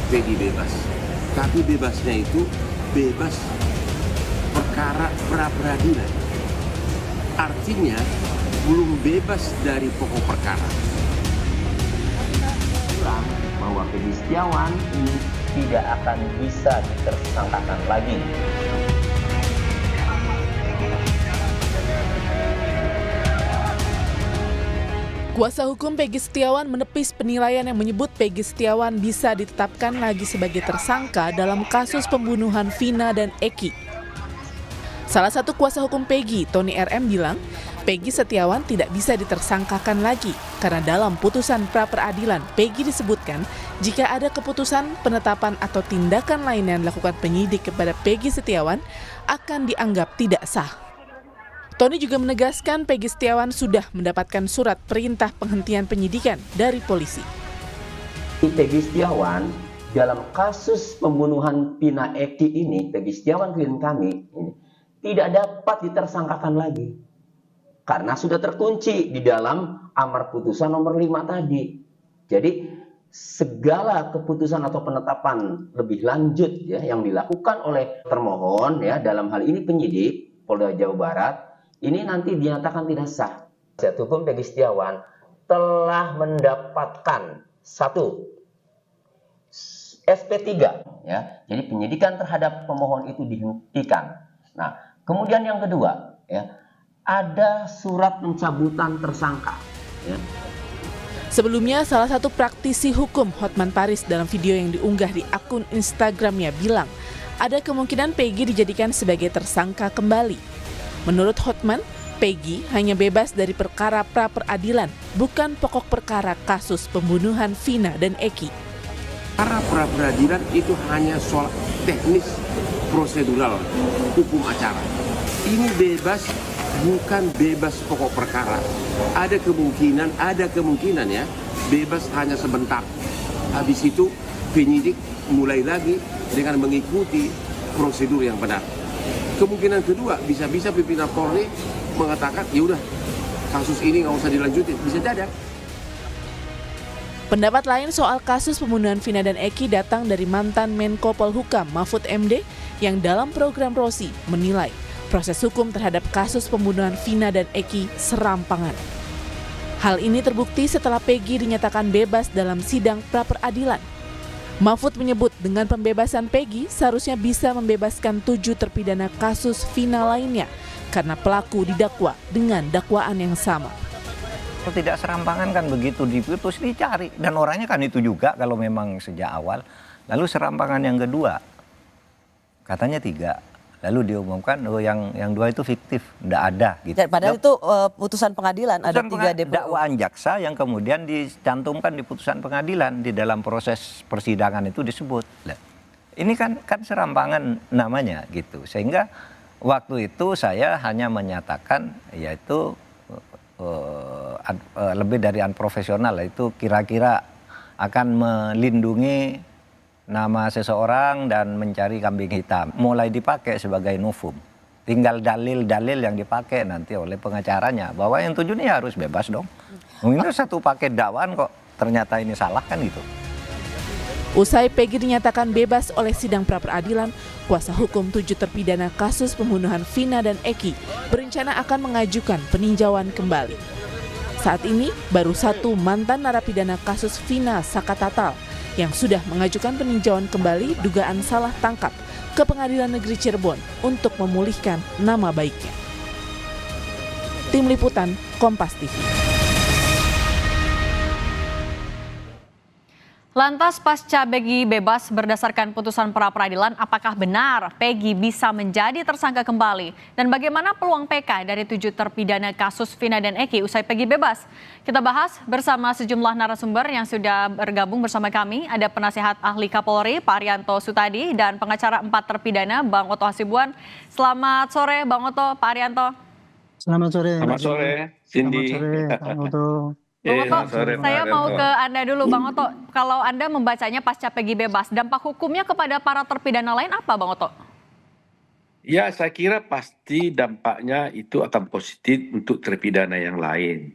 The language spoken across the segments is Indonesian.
Peggy bebas. Tapi bebasnya itu bebas perkara pra-peradilan. Artinya belum bebas dari pokok perkara. Bahwa Peggy Setiawan ini tidak akan bisa ditersangkakan lagi. Kuasa hukum Peggy Setiawan menepis penilaian yang menyebut Peggy Setiawan bisa ditetapkan lagi sebagai tersangka dalam kasus pembunuhan Vina dan Eki. Salah satu kuasa hukum Peggy, Tony RM, bilang Peggy Setiawan tidak bisa ditersangkakan lagi karena dalam putusan pra-peradilan Peggy disebutkan jika ada keputusan, penetapan atau tindakan lain yang dilakukan penyidik kepada Peggy Setiawan akan dianggap tidak sah. Tony juga menegaskan Peggy Setiawan sudah mendapatkan surat perintah penghentian penyidikan dari polisi. Peggy Setiawan dalam kasus pembunuhan Vina Eki ini, Peggy Setiawan klien kami ini tidak dapat ditersangkakan lagi karena sudah terkunci di dalam amar putusan nomor 5 tadi. Jadi segala keputusan atau penetapan lebih lanjut ya yang dilakukan oleh termohon ya dalam hal ini penyidik Polda Jawa Barat ini nanti dinyatakan tidak sah. Penasihat hukum Peggy Setiawan telah mendapatkan satu SP3 ya. Jadi penyidikan terhadap pemohon itu dihentikan. Nah, kemudian yang kedua ya, ada surat pencabutan tersangka ya. Sebelumnya, salah satu praktisi hukum Hotman Paris dalam video yang diunggah di akun Instagramnya bilang ada kemungkinan Peggy dijadikan sebagai tersangka kembali. Menurut Hotman, Peggy hanya bebas dari perkara pra-peradilan, bukan pokok perkara kasus pembunuhan Vina dan Eki. Para pra-peradilan itu hanya soal teknis prosedural hukum acara. Ini bebas, bukan bebas pokok perkara. Ada kemungkinan ya, bebas hanya sebentar. Habis itu penyidik mulai lagi dengan mengikuti prosedur yang benar. Kemungkinan kedua, bisa-bisa pimpinan Polri mengatakan, ya udah kasus ini nggak usah dilanjutin, bisa jadi. Pendapat lain soal kasus pembunuhan Vina dan Eki datang dari mantan Menko Polhukam Mahfud MD yang dalam program Rosi menilai proses hukum terhadap kasus pembunuhan Vina dan Eki serampangan. Hal ini terbukti setelah Peggy dinyatakan bebas dalam sidang pra-peradilan. Mahfud menyebut dengan pembebasan Peggy seharusnya bisa membebaskan 7 terpidana kasus Vina lainnya karena pelaku didakwa dengan dakwaan yang sama. Tidak serampangan kan begitu diputus dicari dan orangnya kan itu juga kalau memang sejak awal. Lalu serampangan yang kedua katanya 3. Lalu diumumkan oh yang 2 itu fiktif, tidak ada gitu. Padahal itu putusan pengadilan ada 3 DPO. Dakwaan jaksa yang kemudian dicantumkan di putusan pengadilan di dalam proses persidangan itu disebut. Ini kan serampangan namanya gitu. Sehingga waktu itu saya hanya menyatakan yaitu lebih dari unprofesional itu kira-kira akan melindungi nama seseorang dan mencari kambing hitam. Mulai dipakai sebagai novum. Tinggal dalil-dalil yang dipakai nanti oleh pengacaranya. Bahwa yang 7 ini harus bebas dong. Mungkin satu paket dakwaan kok ternyata ini salah kan gitu. Usai Peggy dinyatakan bebas oleh sidang pra-peradilan, kuasa hukum 7 terpidana kasus pembunuhan Vina dan Eki berencana akan mengajukan peninjauan kembali. Saat ini baru 1 mantan narapidana kasus Vina Sakatatal yang sudah mengajukan peninjauan kembali dugaan salah tangkap ke Pengadilan Negeri Cirebon untuk memulihkan nama baiknya. Tim Liputan Kompas TV. Lantas pasca Peggy bebas berdasarkan putusan pra-peradilan, apakah benar Peggy bisa menjadi tersangka kembali? Dan bagaimana peluang PK dari 7 terpidana kasus Vina dan Eki usai Peggy bebas? Kita bahas bersama sejumlah narasumber yang sudah bergabung bersama kami. Ada penasihat ahli Kapolri, Pak Arianto Sutadi, dan pengacara 4 terpidana, Bang Oto Hasibuan. Selamat sore, Bang Oto, Pak Arianto. Selamat sore. Selamat sore, Cindy. Selamat sore, Bang Oto. Bang Oto, sore, saya Pak mau Arianto. ke Anda dulu, Bang Oto. Kalau Anda membacanya pasca Peggy bebas, dampak hukumnya kepada para terpidana lain apa, Bang Oto? Ya, saya kira pasti dampaknya itu akan positif untuk terpidana yang lain.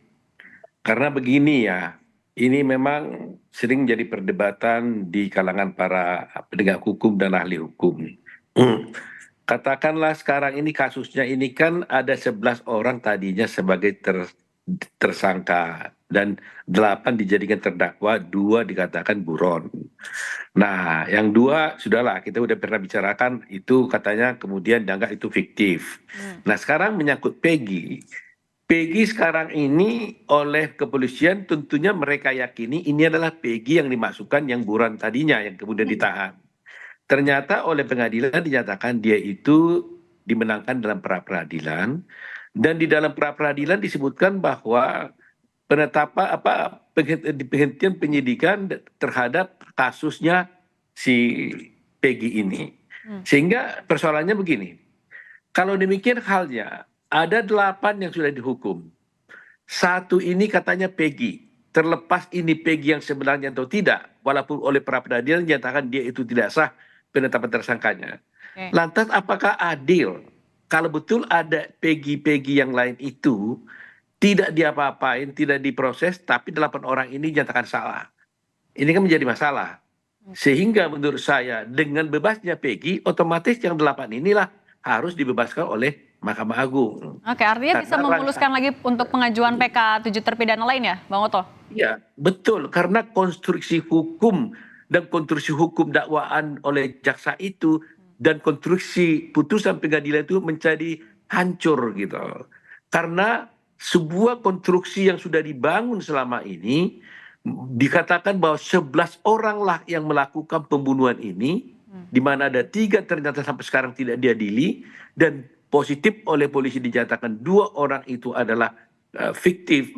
Karena begini ya, ini memang sering jadi perdebatan di kalangan para penegak hukum dan ahli hukum. Katakanlah sekarang ini kasusnya ini kan ada 11 orang tadinya sebagai tersangka dan 8 dijadikan terdakwa, 2 dikatakan buron. Nah, yang 2 sudahlah kita udah pernah bicarakan itu katanya kemudian dianggap itu fiktif. Nah, sekarang menyangkut Peggy. Peggy sekarang ini oleh kepolisian tentunya mereka yakini ini adalah Peggy yang dimasukkan yang buron tadinya yang kemudian ditahan. Ternyata oleh pengadilan dinyatakan dia itu dimenangkan dalam pra-peradilan dan di dalam pra-peradilan disebutkan bahwa penghentian penyidikan terhadap kasusnya si Peggy ini. Sehingga persoalannya begini. Kalau demikian halnya ada 8 yang sudah dihukum. 1 ini katanya Peggy. Terlepas ini Peggy yang sebenarnya atau tidak, walaupun oleh pra-peradilan dinyatakan dia itu tidak sah penetapan tersangkanya. Lantas apakah adil kalau betul ada Peggy yang lain itu tidak diapa-apain, tidak diproses, tapi 8 orang ini dinyatakan salah. Ini kan menjadi masalah. Sehingga menurut saya dengan bebasnya Peggy, otomatis yang 8 inilah harus dibebaskan oleh Mahkamah Agung. Oke, artinya bisa memuluskan lagi untuk pengajuan PK 7 terpidana lain ya, Bang Oto? Iya, betul. Karena konstruksi hukum dan konstruksi hukum dakwaan oleh jaksa itu dan konstruksi putusan pengadilan itu menjadi hancur gitu. Karena sebuah konstruksi yang sudah dibangun selama ini dikatakan bahwa 11 oranglah yang melakukan pembunuhan ini, di mana ada 3 ternyata sampai sekarang tidak diadili dan positif oleh polisi dinyatakan 2 orang itu adalah fiktif.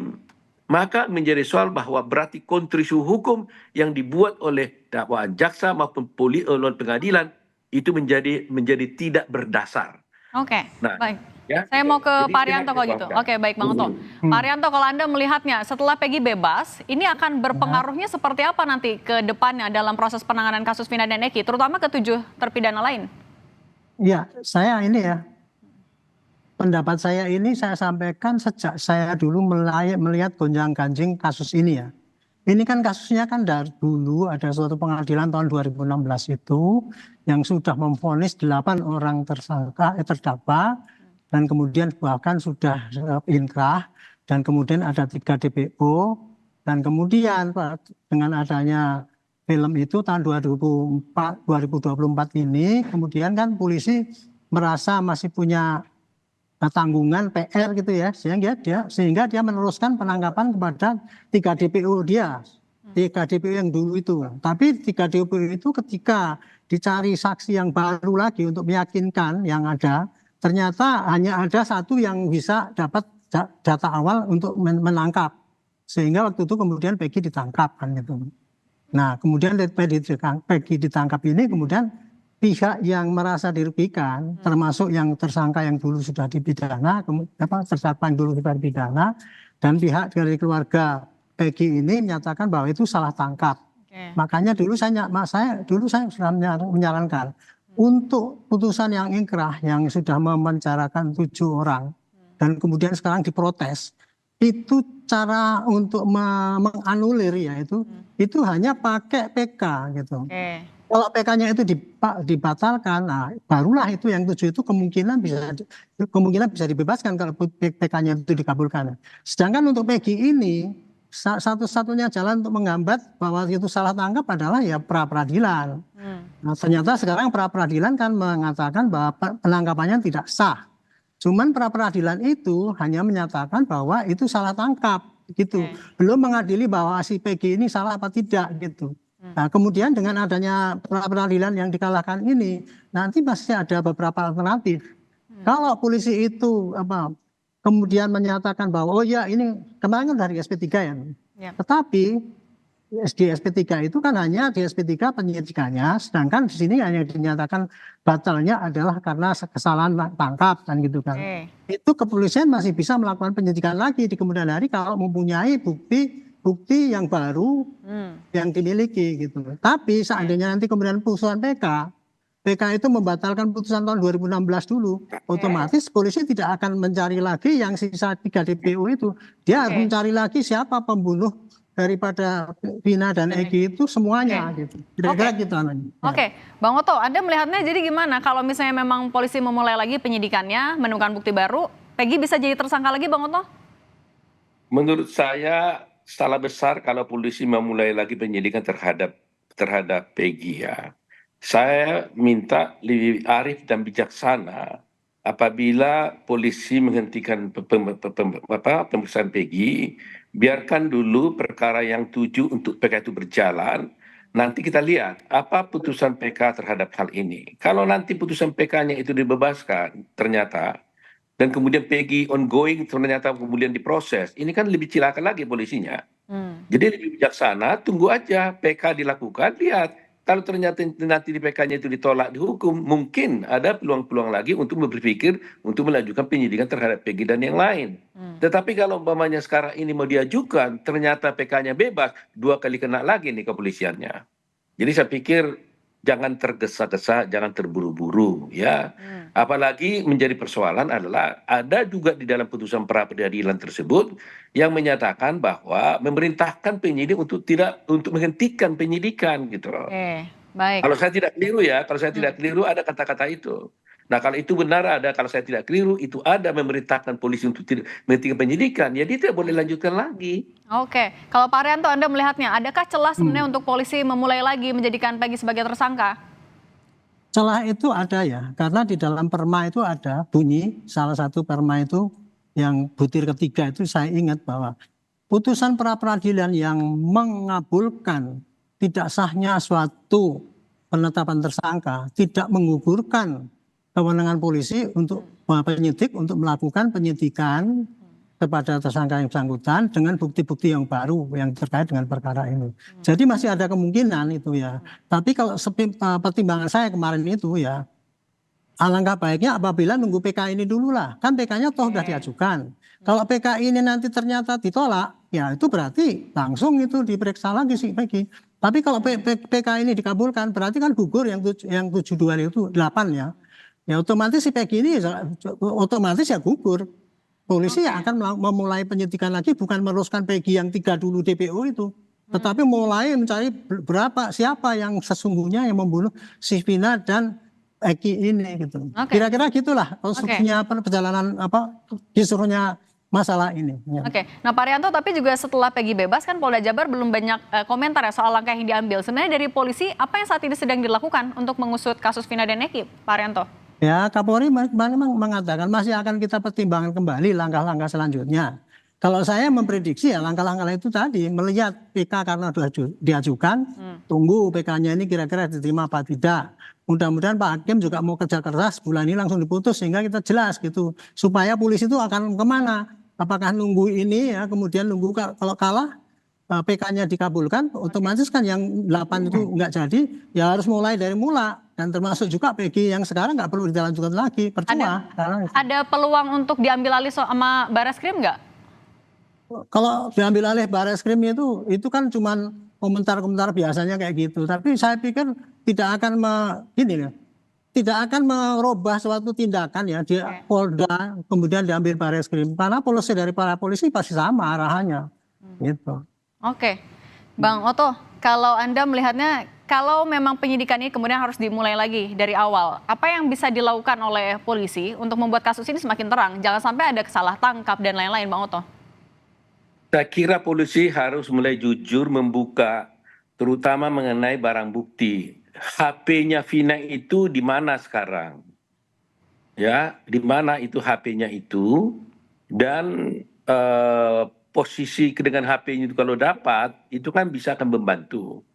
Maka menjadi soal bahwa berarti konstruksi hukum yang dibuat oleh dakwaan jaksa maupun oleh pengadilan itu menjadi tidak berdasar. Oke, nah, baik. Ya, saya mau ke jadi Pak Arianto kalau gitu. Oke, baik Bang Oto. Pak Arianto, kalau Anda melihatnya setelah Peggy bebas, ini akan berpengaruhnya seperti apa nanti ke depannya dalam proses penanganan kasus Vina dan Eki, terutama ke 7 terpidana lain? Ya, saya ini ya, pendapat saya ini saya sampaikan sejak saya dulu melihat gonjang-ganjing kasus ini ya. Ini kan kasusnya kan dari dulu ada suatu pengadilan tahun 2016 itu yang sudah memvonis 8 orang terdakwa dan kemudian bahkan sudah inkrah dan kemudian ada 3 DPO dan kemudian dengan adanya film itu tahun 2024 ini kemudian kan polisi merasa masih punya tanggungan PR gitu ya, sehingga dia meneruskan penangkapan kepada 3 DPO dia, 3 DPO yang dulu itu. Tapi 3 DPO itu ketika dicari saksi yang baru lagi untuk meyakinkan yang ada, ternyata hanya ada 1 yang bisa dapat data awal untuk menangkap, sehingga waktu itu kemudian Peggy ditangkap kan gitu. Nah kemudian Peggy ditangkap ini kemudian pihak yang merasa dirugikan, termasuk yang tersangka yang dulu sudah dipidana, tersangka yang dulu sudah dipidana, dan pihak dari keluarga Peggy ini menyatakan bahwa itu salah tangkap. Makanya dulu saya sudah menyarankan untuk putusan yang ingkrah yang sudah memenjarakan 7 orang dan kemudian sekarang diprotes, itu cara untuk menganulir ya itu hanya pakai PK gitu. Kalau PK-nya itu dibatalkan, nah barulah itu yang 7 itu kemungkinan bisa dibebaskan kalau PK-nya itu dikabulkan. Sedangkan untuk Peggy ini satu-satunya jalan untuk menghambat bahwa itu salah tangkap adalah ya pra-peradilan. Nah, ternyata sekarang pra-peradilan kan mengatakan bahwa penangkapannya tidak sah. Cuman pra-peradilan itu hanya menyatakan bahwa itu salah tangkap gitu. Belum mengadili bahwa si Peggy ini salah apa tidak gitu. Nah, kemudian dengan adanya peradilan yang dikalahkan ini, nanti masih ada beberapa alternatif. Kalau polisi itu kemudian menyatakan bahwa oh ya ini kemarin kan dari SP3 ya. Tetapi di SP3 itu kan hanya di SP3 penyidikannya, sedangkan di sini hanya dinyatakan batalnya adalah karena kesalahan tangkap kan gitu kan. Itu kepolisian masih bisa melakukan penyidikan lagi di kemudian hari kalau mempunyai bukti yang baru yang dimiliki gitu. Tapi seandainya nanti kemudian putusan PK itu membatalkan putusan tahun 2016 dulu, otomatis polisi tidak akan mencari lagi yang sisa 3 DPO itu. Dia harus mencari lagi siapa pembunuh daripada Vina dan Egi itu semuanya gitu. Kira-kira gitu anaknya. Oke, Bang Oto, Anda melihatnya jadi gimana kalau misalnya memang polisi memulai lagi penyidikannya, menemukan bukti baru, Peggy bisa jadi tersangka lagi, Bang Oto? Menurut saya salah besar kalau polisi memulai lagi penyidikan terhadap Peggy ya. Saya minta lebih arif dan bijaksana apabila polisi menghentikan pemeriksaan Peggy, biarkan dulu perkara yang 7 untuk PK itu berjalan. Nanti kita lihat apa putusan PK terhadap hal ini. Kalau nanti putusan PK-nya itu dibebaskan ternyata, dan kemudian Peggy ongoing ternyata kemudian diproses, ini kan lebih cilaka lagi polisinya. Jadi lebih bijaksana, tunggu aja PK dilakukan, lihat. Kalau ternyata nanti di PK-nya itu ditolak dihukum, mungkin ada peluang-peluang lagi untuk berpikir untuk melanjutkan penyidikan terhadap Peggy dan yang lain. Tetapi kalau umpamanya sekarang ini mau diajukan, ternyata PK-nya bebas, 2 kali kena lagi nih kepolisiannya. Jadi saya pikir jangan tergesa-gesa, jangan terburu-buru ya. Apalagi menjadi persoalan adalah ada juga di dalam putusan pra peradilan tersebut yang menyatakan bahwa memerintahkan penyidik untuk menghentikan penyidikan gitu loh. Baik. Kalau saya tidak keliru ya, kalau saya tidak keliru ada kata-kata itu. Nah kalau itu benar ada, kalau saya tidak keliru itu ada memerintahkan polisi untuk tidak menghentikan penyidikan, ya dia tidak boleh lanjutkan lagi. Oke, kalau Pak Arianto Anda melihatnya, adakah celah sebenarnya untuk polisi memulai lagi menjadikan Peggy sebagai tersangka? Celah itu ada ya, karena di dalam perma itu ada bunyi, salah satu perma itu yang butir ketiga itu saya ingat bahwa putusan pra peradilan yang mengabulkan tidak sahnya suatu penetapan tersangka tidak menggugurkan kewenangan polisi untuk penyidik untuk melakukan penyidikan kepada tersangka yang bersangkutan dengan bukti-bukti yang baru yang terkait dengan perkara ini. Jadi masih ada kemungkinan itu ya. Tapi kalau pertimbangan saya kemarin itu ya, alangkah baiknya apabila nunggu PK ini dulu lah. Kan PK-nya toh sudah diajukan. Kalau PK ini nanti ternyata ditolak, ya itu berarti langsung itu diperiksa lagi sih Peggy. Tapi kalau PK ini dikabulkan, berarti kan gugur yang 72 itu 8 ya. Ya otomatis si Peggy ini otomatis ya gugur. Polisi akan memulai penyidikan lagi, bukan meneruskan Peggy yang 3 dulu DPO itu, tetapi mulai mencari siapa yang sesungguhnya yang membunuh si Vina dan Eki ini gitu. Kira-kira gitulah konstruksinya perjalanan disuruhnya masalah ini. Ya. Nah Pak Arianto, tapi juga setelah Peggy bebas kan Polda Jabar belum banyak komentar ya soal langkah yang diambil. Sebenarnya dari polisi apa yang saat ini sedang dilakukan untuk mengusut kasus Vina dan Eki, Pak Arianto? Ya, Kapolri memang mengatakan masih akan kita pertimbangkan kembali langkah-langkah selanjutnya. Kalau saya memprediksi ya langkah-langkah itu tadi, melihat PK karena sudah diajukan, tunggu PK-nya ini kira-kira diterima apa tidak. Mudah-mudahan Pak Hakim juga mau kerja keras, bulan ini langsung diputus sehingga kita jelas gitu. Supaya polisi itu akan kemana? Apakah nunggu ini ya, kemudian nunggu kalau kalah, PK-nya dikabulkan, otomatis kan yang 8 itu nggak jadi, ya harus mulai dari mula. Dan termasuk juga Peggy yang sekarang nggak perlu dilanjutkan lagi, percuma. Ada peluang untuk diambil alih sama Barreskrim nggak? Kalau diambil alih Barreskrim itu kan cuman komentar-komentar biasanya kayak gitu. Tapi saya pikir tidak akan tidak akan merubah suatu tindakan ya di Polda kemudian diambil Barreskrim. Karena polisi dari para polisi pasti sama arahannya. Gitu. Oke, Bang Oto, kalau Anda melihatnya, kalau memang penyidikan ini kemudian harus dimulai lagi dari awal, apa yang bisa dilakukan oleh polisi untuk membuat kasus ini semakin terang? Jangan sampai ada salah tangkap dan lain-lain, Bang Oto. Saya kira polisi harus mulai jujur membuka, terutama mengenai barang bukti. HP-nya Vina itu di mana sekarang? Ya, di mana itu HP-nya itu? Dan posisi dengan HP-nya itu kalau dapat, itu kan bisa akan membantu.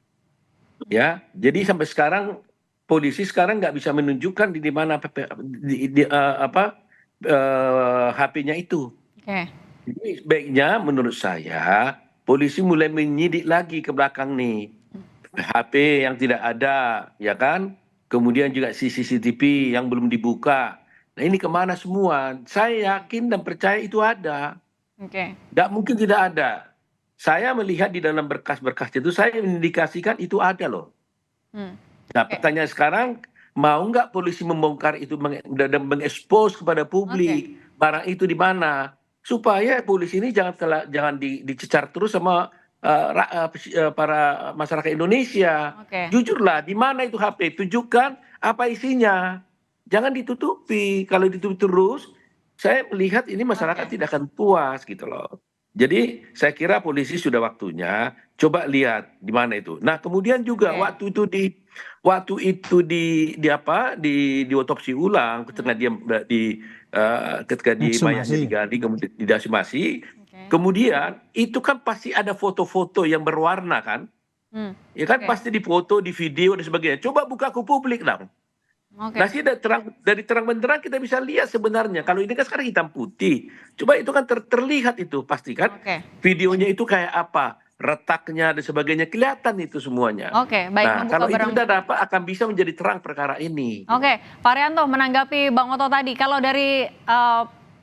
Ya, jadi sampai sekarang polisi sekarang nggak bisa menunjukkan di mana HP-nya itu. Jadi sebaiknya menurut saya polisi mulai menyidik lagi ke belakang nih, HP yang tidak ada, ya kan? Kemudian juga CCTV yang belum dibuka. Nah ini kemana semua? Saya yakin dan percaya itu ada. Nggak mungkin tidak ada. Saya melihat di dalam berkas-berkas itu, saya mengindikasikan itu ada loh. Nah pertanyaan sekarang, mau nggak polisi membongkar itu dan mengekspos kepada publik barang itu di mana? Supaya polisi ini jangan dicecar terus sama para masyarakat Indonesia. Oke. Jujurlah, di mana itu HP? Tunjukkan apa isinya. Jangan ditutupi. Kalau ditutupi terus, saya melihat ini masyarakat tidak akan puas gitu loh. Jadi saya kira polisi sudah waktunya coba lihat di mana itu. Nah kemudian juga waktu itu di otopsi ulang ketika dia ketika di mayatnya digali kemudian diekshumasi. Kemudian itu kan pasti ada foto-foto yang berwarna kan, ya kan pasti difoto, di video dan sebagainya. Coba buka ke publik dong. Nah sih dari terang benderang kita bisa lihat sebenarnya. Kalau ini kan sekarang hitam putih. Coba itu kan terlihat itu pasti kan. Videonya itu kayak apa, retaknya dan sebagainya kelihatan itu semuanya. Baik. Nah kalau itu sudah dapat akan bisa menjadi terang perkara ini. Pak Rianto menanggapi Bang Oto tadi, kalau dari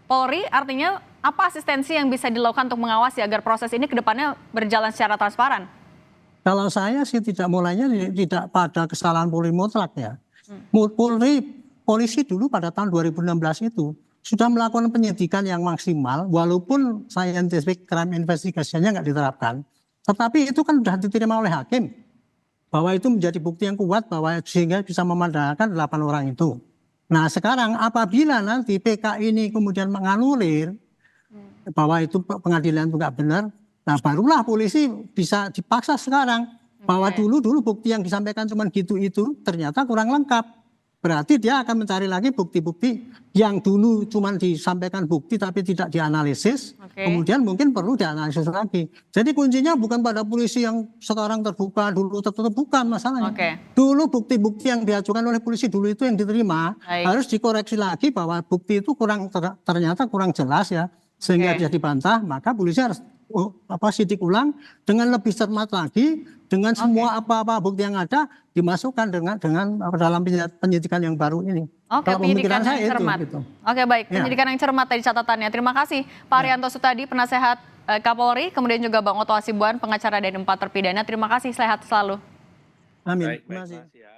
Polri artinya apa asistensi yang bisa dilakukan untuk mengawasi agar proses ini ke depannya berjalan secara transparan? Kalau saya sih tidak mulainya tidak pada kesalahan Polri mutlak ya. Polisi dulu pada tahun 2016 itu sudah melakukan penyidikan yang maksimal walaupun scientific crime investigation-nya nggak diterapkan. Tetapi itu kan sudah diterima oleh hakim bahwa itu menjadi bukti yang kuat bahwa sehingga bisa memandangkan 8 orang itu. Nah sekarang apabila nanti PK ini kemudian menganulir bahwa itu pengadilan itu nggak benar, nah barulah polisi bisa dipaksa sekarang bahwa dulu bukti yang disampaikan cuma gitu itu ternyata kurang lengkap. Berarti dia akan mencari lagi bukti-bukti yang dulu cuma disampaikan bukti tapi tidak dianalisis, kemudian mungkin perlu dianalisis lagi. Jadi kuncinya bukan pada polisi yang sekarang terbuka, dulu tertutup, bukan masalahnya. Dulu bukti-bukti yang diajukan oleh polisi dulu itu yang diterima harus dikoreksi lagi bahwa bukti itu ternyata kurang jelas ya, sehingga dia dibantah, maka polisi harus sidik ulang dengan lebih cermat lagi, dengan semua apa-apa bukti yang ada dimasukkan dengan dalam penyidikan yang baru ini. Penyidikan yang cermat. Gitu. Baik, penyidikan yang cermat tadi catatannya. Terima kasih Pak Rianto Sutadi, penasehat Kapolri, kemudian juga Bang Oto Hasibuan, pengacara dari 4 terpidana. Terima kasih, sehat selalu. Amin. Terima kasih.